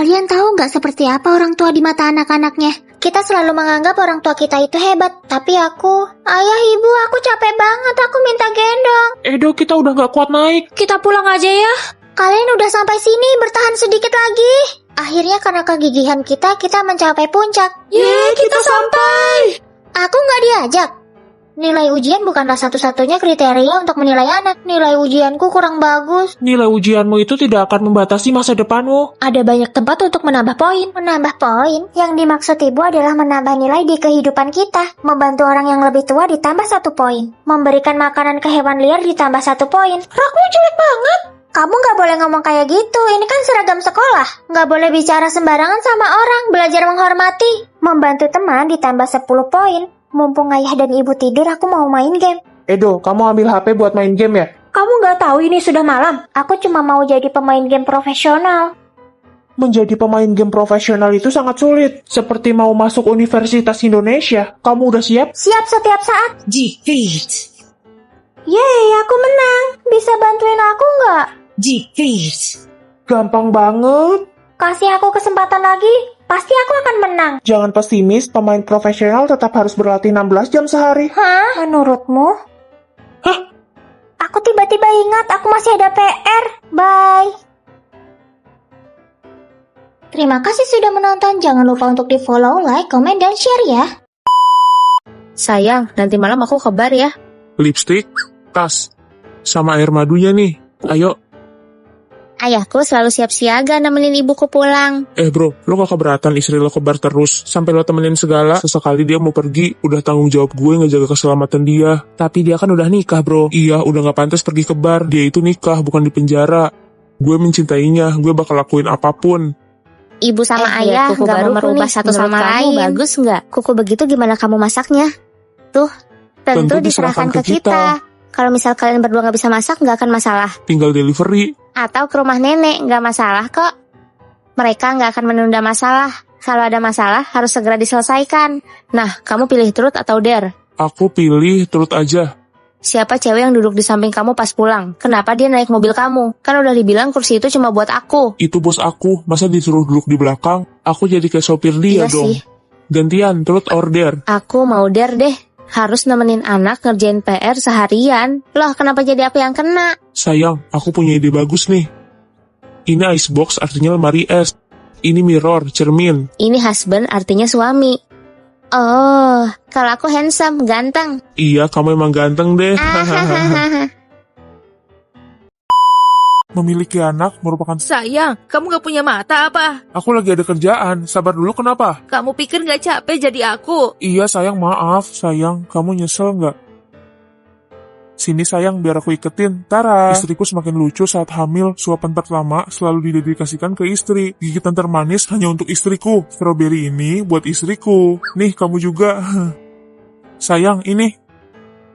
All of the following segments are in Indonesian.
Kalian tahu nggak seperti apa orang tua di mata anak-anaknya? Kita selalu menganggap orang tua kita itu hebat. Tapi ayah, ibu, aku capek banget. Aku minta gendong. Edo, kita udah gak kuat naik. Kita pulang aja ya. Kalian udah sampai sini, bertahan sedikit lagi. Akhirnya karena kegigihan kita mencapai puncak. Yeay, kita sampai. Aku nggak diajak. Nilai ujian bukanlah satu-satunya kriteria untuk menilai anak. Nilai ujianku kurang bagus. Nilai ujianmu itu tidak akan membatasi masa depanmu. Ada banyak tempat untuk menambah poin. Menambah poin? Yang dimaksud ibu adalah menambah nilai di kehidupan kita. Membantu orang yang lebih tua ditambah 1 poin. Memberikan makanan ke hewan liar ditambah 1 poin. Rakmu jelek banget. Kamu nggak boleh ngomong kayak gitu. Ini kan seragam sekolah. Nggak boleh bicara sembarangan sama orang. Belajar menghormati. Membantu teman ditambah 10 poin. Mumpung ayah dan ibu tidur, aku mau main game. Edo, kamu ambil HP buat main game ya? Kamu nggak tahu ini sudah malam? Aku cuma mau jadi pemain game profesional. Menjadi pemain game profesional itu sangat sulit. Seperti mau masuk Universitas Indonesia. Kamu udah siap? Siap setiap saat. Defeat. Yeay, aku menang. Bisa bantuin aku nggak? Defeat. Gampang banget. Kasih aku kesempatan lagi. Pasti aku akan menang. Jangan pesimis, pemain profesional tetap harus berlatih 16 jam sehari. Hah? Menurutmu? Hah? Aku tiba-tiba ingat aku masih ada PR. Bye. Terima kasih sudah menonton. Jangan lupa untuk di-follow, like, komen, dan share ya. Sayang, nanti malam aku ke bar ya. Lipstick, tas, sama air madunya nih. Ayo. Ayahku selalu siap siaga nemenin ibuku pulang. Bro, lo gak keberatan istri lo ke bar terus? Sampai lo temenin segala, sesekali dia mau pergi, udah tanggung jawab gue ngejaga keselamatan dia. Tapi dia kan udah nikah, bro. Iya, udah gak pantas pergi ke bar. Dia itu nikah, bukan di penjara. Gue mencintainya, gue bakal lakuin apapun. Ibu sama ayah kuku gak baru mau merubah nih. satu Menurut sama kamu lain. bagus nggak? Kuku begitu gimana kamu masaknya? Tuh, tentu diserahkan ke kita. Kalau misal kalian berdua gak bisa masak, gak akan masalah. Tinggal delivery. Atau ke rumah nenek, gak masalah kok. Mereka gak akan menunda masalah. Kalau ada masalah, harus segera diselesaikan. Nah, kamu pilih truth atau dare? Aku pilih truth aja. Siapa cewek yang duduk di samping kamu pas pulang? Kenapa dia naik mobil kamu? Kan udah dibilang kursi itu cuma buat aku. Itu bos aku, masa disuruh duduk di belakang? Aku jadi kayak sopir dia Iya dong. sih. Gantian, truth or dare? Aku mau dare deh. Harus nemenin anak ngerjain PR seharian. Loh, kenapa jadi aku yang kena? Sayang, aku punya ide bagus nih. Ini icebox artinya lemari es. Ini mirror, cermin. Ini husband artinya suami. Oh, kalau aku handsome, ganteng. Iya, kamu emang ganteng deh. Memiliki anak merupakan... Sayang, kamu gak punya mata apa? Aku lagi ada kerjaan, sabar dulu kenapa? Kamu pikir gak capek jadi aku? Iya sayang, maaf. Sayang, kamu nyesel nggak? Sini sayang, biar aku iketin. Tara! Istriku semakin lucu saat hamil. Suapan pertama selalu didedikasikan ke istri. Gigitan termanis hanya untuk istriku. Strawberry ini buat istriku. Nih, kamu juga. Sayang, ini.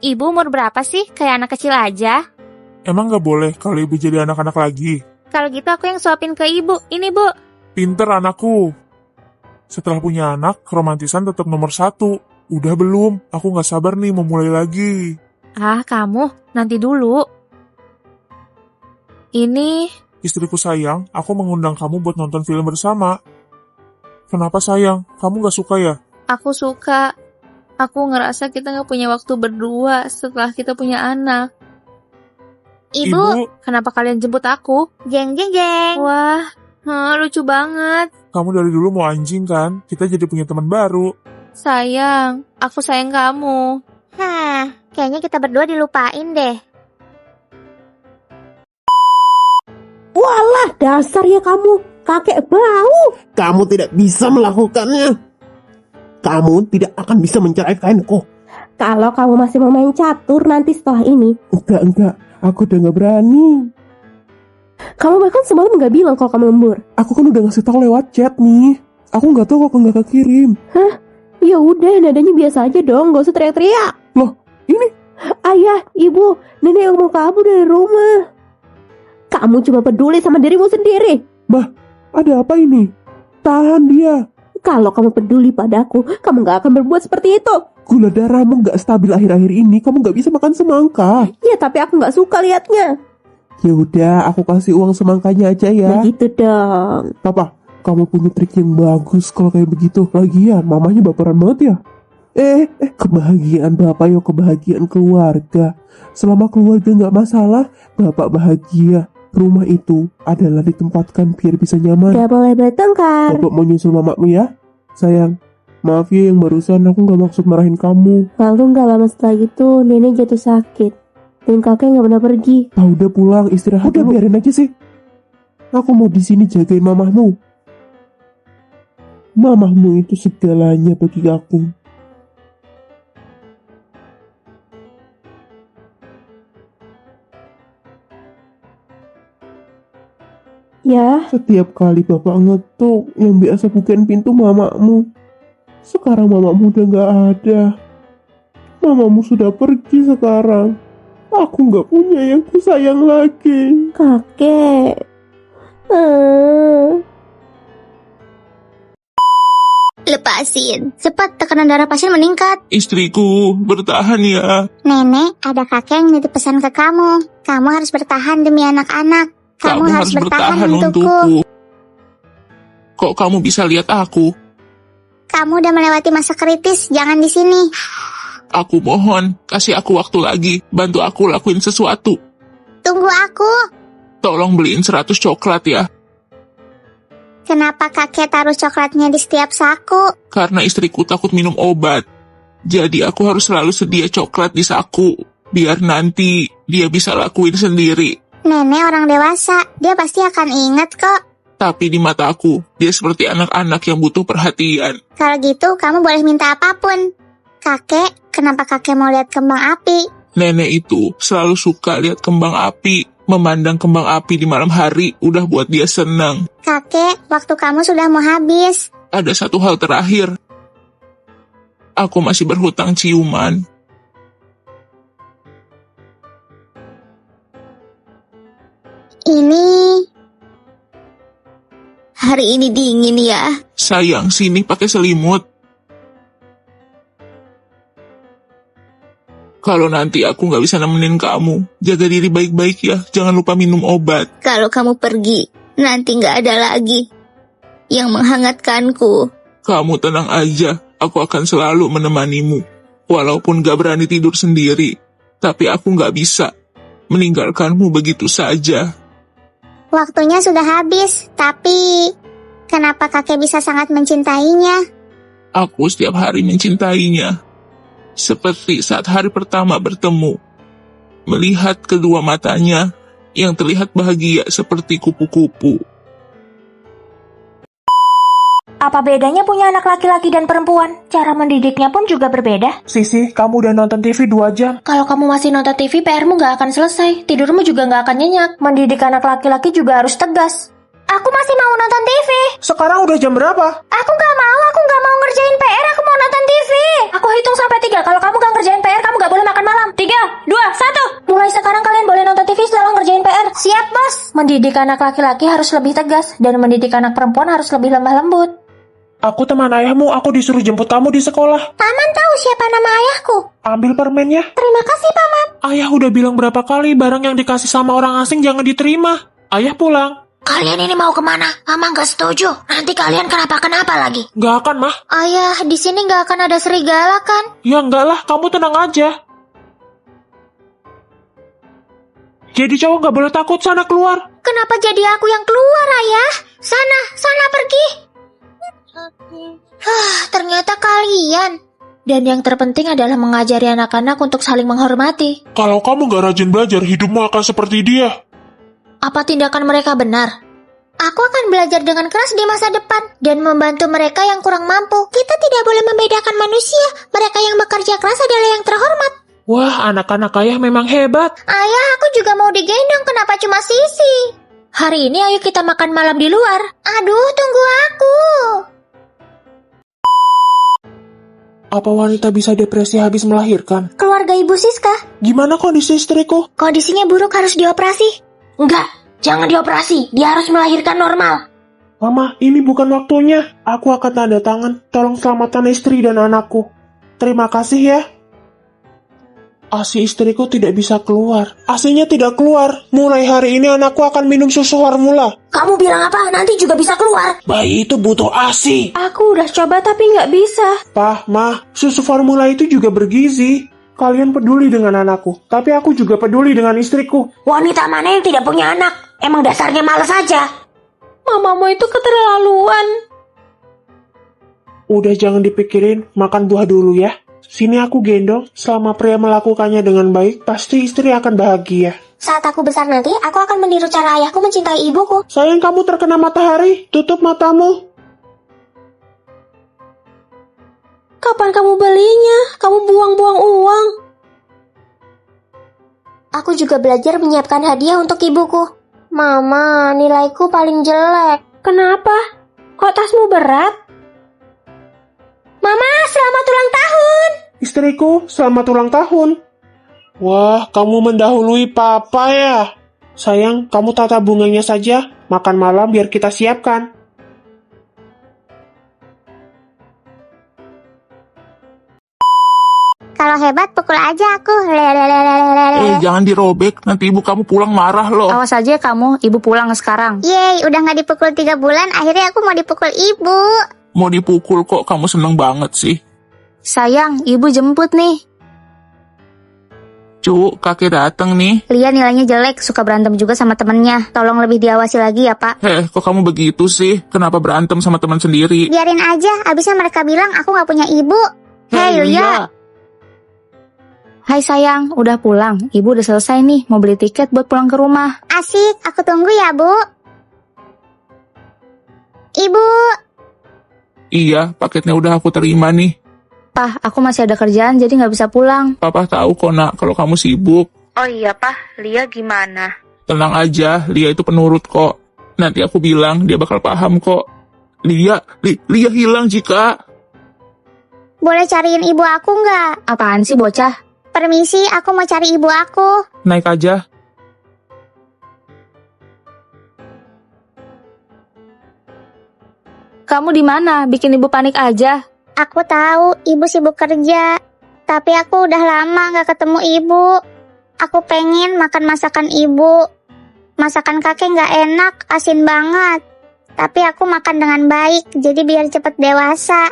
Ibu umur berapa sih? Kayak anak kecil aja. Emang nggak boleh kalau ibu jadi anak-anak lagi? Kalau gitu aku yang suapin ke ibu. Ini bu. Pinter anakku. Setelah punya anak, keromantisan tetap nomor 1. Udah belum? Aku nggak sabar nih mau mulai lagi. Ah, kamu, nanti dulu. Ini... Istriku sayang, aku mengundang kamu buat nonton film bersama. Kenapa sayang? Kamu nggak suka ya? Aku suka. Aku ngerasa kita gak punya waktu berdua setelah kita punya anak. Ibu, Kenapa kalian jemput aku? jeng jeng jeng. Wah, lucu banget. Kamu dari dulu mau anjing kan? Kita jadi punya teman baru. Sayang, aku sayang kamu. Hah, kayaknya kita berdua dilupain deh. Walah, dasar ya kamu, kakek bau. Kamu tidak bisa melakukannya. Kamu tidak akan bisa menceraikanku. Kalau kamu masih mau main catur nanti setelah ini. Enggak. Aku udah gak berani. Kamu bahkan semalam gak bilang kalau kamu lembur. Aku kan udah ngasih tahu lewat chat nih. Aku gak tahu kalau gak kekirim. Ya udah, nadanya biasa aja dong, gak usah teriak-teriak. Loh, ini? Ayah, ibu, nenek yang mau kabur dari rumah. Kamu cuma peduli sama dirimu sendiri. Ada apa ini? Tahan dia. Kalau kamu peduli padaku, kamu gak akan berbuat seperti itu. Gula darahmu gak stabil akhir-akhir ini. Kamu gak bisa makan semangka. Ya, tapi aku gak suka liatnya. Ya udah, aku kasih uang semangkanya aja ya. Nah gitu dong. Papa, kamu punya trik yang bagus kalau kayak begitu. Lagian mamanya baperan banget ya. Kebahagiaan bapak yuk, kebahagiaan keluarga. Selama keluarga nggak masalah, bapak bahagia. Rumah itu adalah ditempatkan biar bisa nyaman. Gak boleh bertengkar. Bapak mau nyusul mamamu ya, sayang. Maaf ya yang barusan aku nggak maksud marahin kamu. Lalu gak lama setelah itu nenek jatuh sakit. Dan kakek gak pernah pergi. Udah pulang istirahat. Udah biarin aja sih. Aku mau di sini jagain mamahmu. Mamahmu itu segalanya bagi aku. Ya, Setiap kali bapak ngetuk, yang biasa bukain pintu mamamu. Sekarang mamamu udah gak ada. Mamamu sudah pergi sekarang. Aku gak punya yang kusayang lagi. kakek. Lepasin. Cepat, tekanan darah pasien meningkat. Istriku, bertahan ya. Nenek, ada kakek yang nitip pesan ke kamu. Kamu harus bertahan demi anak-anak. Kamu harus bertahan untukku. Kok kamu bisa lihat aku? Kamu udah melewati masa kritis, jangan di sini. Aku mohon, kasih aku waktu lagi. Bantu aku lakuin sesuatu. Tunggu aku. Tolong beliin 100 coklat ya. Kenapa kakek taruh coklatnya di setiap saku? Karena istriku takut minum obat. Jadi aku harus selalu sedia coklat di saku. Biar nanti dia bisa lakuin sendiri. Nenek orang dewasa, dia pasti akan ingat kok. Tapi di mata aku, dia seperti anak-anak yang butuh perhatian. Kalau gitu, kamu boleh minta apapun. Kakek, kenapa kakek mau lihat kembang api? Nenek itu selalu suka lihat kembang api. Memandang kembang api di malam hari udah buat dia senang. Kakek, waktu kamu sudah mau habis. Ada satu hal terakhir. Aku masih berhutang ciuman. Hari ini dingin ya. Sayang, sini pakai selimut. Kalau nanti aku nggak bisa nemenin kamu, jaga diri baik-baik ya. Jangan lupa minum obat. Kalau kamu pergi, nanti nggak ada lagi yang menghangatkanku. Kamu tenang aja, aku akan selalu menemanimu. Walaupun gak berani tidur sendiri, tapi aku gak bisa meninggalkanmu begitu saja. Waktunya sudah habis, tapi kenapa kakek bisa sangat mencintainya? Aku setiap hari mencintainya. Seperti saat hari pertama bertemu. Melihat kedua matanya yang terlihat bahagia seperti kupu-kupu. Apa bedanya punya anak laki-laki dan perempuan? Cara mendidiknya pun juga berbeda. Sisi, kamu udah nonton TV 2 jam. Kalau kamu masih nonton TV, PR-mu gak akan selesai. Tidurmu juga gak akan nyenyak. Mendidik anak laki-laki juga harus tegas. Aku masih mau nonton TV. Sekarang udah jam berapa? Aku gak mau ngerjain PR, aku mau nonton TV. Aku hitung sampai 3. Kalau kamu gak ngerjain PR, kamu gak boleh makan malam. 3, 2, 1. Mulai sekarang kalian boleh nonton TV setelah ngerjain PR. Siap, bos. Mendidik anak laki-laki harus lebih tegas, dan mendidik anak perempuan harus lebih lemah lembut. Aku teman ayahmu, aku disuruh jemput kamu di sekolah. Paman tahu siapa nama ayahku? Ambil permennya. Terima kasih, Paman. Ayah udah bilang berapa kali barang yang dikasih sama orang asing jangan diterima. Ayah pulang. Kalian ini mau kemana? Mama nggak setuju. Nanti kalian kenapa-kenapa lagi. Nggak akan, Mah. Ayah, di sini nggak akan ada serigala kan? Ya enggak lah, kamu tenang aja. Jadi cowok nggak boleh takut, sana keluar. Kenapa jadi aku yang keluar, Ayah? Sana pergi. Ternyata kalian. Dan yang terpenting adalah mengajari anak-anak untuk saling menghormati. Kalau kamu gak rajin belajar, hidupmu akan seperti dia. Apa tindakan mereka benar? Aku akan belajar dengan keras di masa depan dan membantu mereka yang kurang mampu. Kita tidak boleh membedakan manusia. Mereka yang bekerja keras adalah yang terhormat. Wah, anak-anak ayah memang hebat. Ayah, aku juga mau digendong. Kenapa cuma Sisi? Hari ini ayo kita makan malam di luar. Aduh, tunggu aku. Apa wanita bisa depresi habis melahirkan? Keluarga Ibu Siska. Gimana kondisi istriku? Kondisinya buruk, harus dioperasi. Enggak, jangan dioperasi. Dia harus melahirkan normal. Mama, ini bukan waktunya. Aku akan tanda tangan. Tolong selamatkan istri dan anakku. Terima kasih ya. ASI istriku tidak bisa keluar. ASInya tidak keluar. Mulai hari ini anakku akan minum susu formula. Kamu bilang apa? Nanti juga bisa keluar. Bayi itu butuh ASI. Aku udah coba tapi nggak bisa. Pah, Mah, susu formula itu juga bergizi. Kalian peduli dengan anakku, tapi aku juga peduli dengan istriku. Wanita mana yang tidak punya anak? Emang dasarnya malas aja. Mamamu itu keterlaluan. Udah jangan dipikirin, makan buah dulu ya. Sini aku gendong, selama pria melakukannya dengan baik, pasti istri akan bahagia. Saat aku besar nanti, aku akan meniru cara ayahku mencintai ibuku. Sayang, kamu terkena matahari, tutup matamu. Kapan kamu belinya? Kamu buang-buang uang. Aku juga belajar menyiapkan hadiah untuk ibuku. Mama, nilaiku paling jelek. Kenapa? Kok tasmu berat? Mama, selamat ulang tahun. Istriku, selamat ulang tahun. Wah, kamu mendahului papa ya. Sayang, kamu tata bunganya saja. Makan malam biar kita siapkan. Kalau hebat pukul aja aku. Jangan dirobek, nanti ibu kamu pulang marah loh. Awas aja kamu, ibu pulang sekarang. Yeay, udah gak dipukul 3 bulan, akhirnya aku mau dipukul ibu. Mau dipukul kok, kamu seneng banget sih. Sayang, ibu jemput nih. Cu, kakek datang nih. Lia nilainya jelek, suka berantem juga sama temennya. Tolong lebih diawasi lagi ya, Pak. Kok kamu begitu sih? Kenapa berantem sama teman sendiri? Biarin aja, abisnya mereka bilang aku gak punya ibu. Hei, Lia. Hai sayang, udah pulang. Ibu udah selesai nih, mau beli tiket buat pulang ke rumah. Asik, aku tunggu ya, Bu. Ibu. Iya, paketnya udah aku terima nih. Pah, aku masih ada kerjaan jadi nggak bisa pulang. Papa tahu kok nak, kalau kamu sibuk. Oh iya, Pah. Lia gimana? Tenang aja, Lia itu penurut kok. Nanti aku bilang, dia bakal paham kok. Lia hilang Jika. Boleh cariin ibu aku nggak? Apaan sih bocah? Permisi, aku mau cari ibu aku. Naik aja. Kamu di mana? Bikin ibu panik aja. Aku tahu ibu sibuk kerja, tapi aku udah lama nggak ketemu ibu. Aku pengen makan masakan ibu. Masakan kakek nggak enak, asin banget. Tapi aku makan dengan baik, jadi biar cepet dewasa.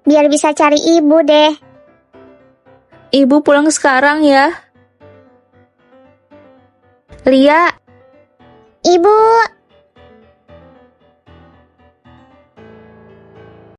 Biar bisa cari ibu deh. Ibu pulang sekarang ya. Lia. Ibu.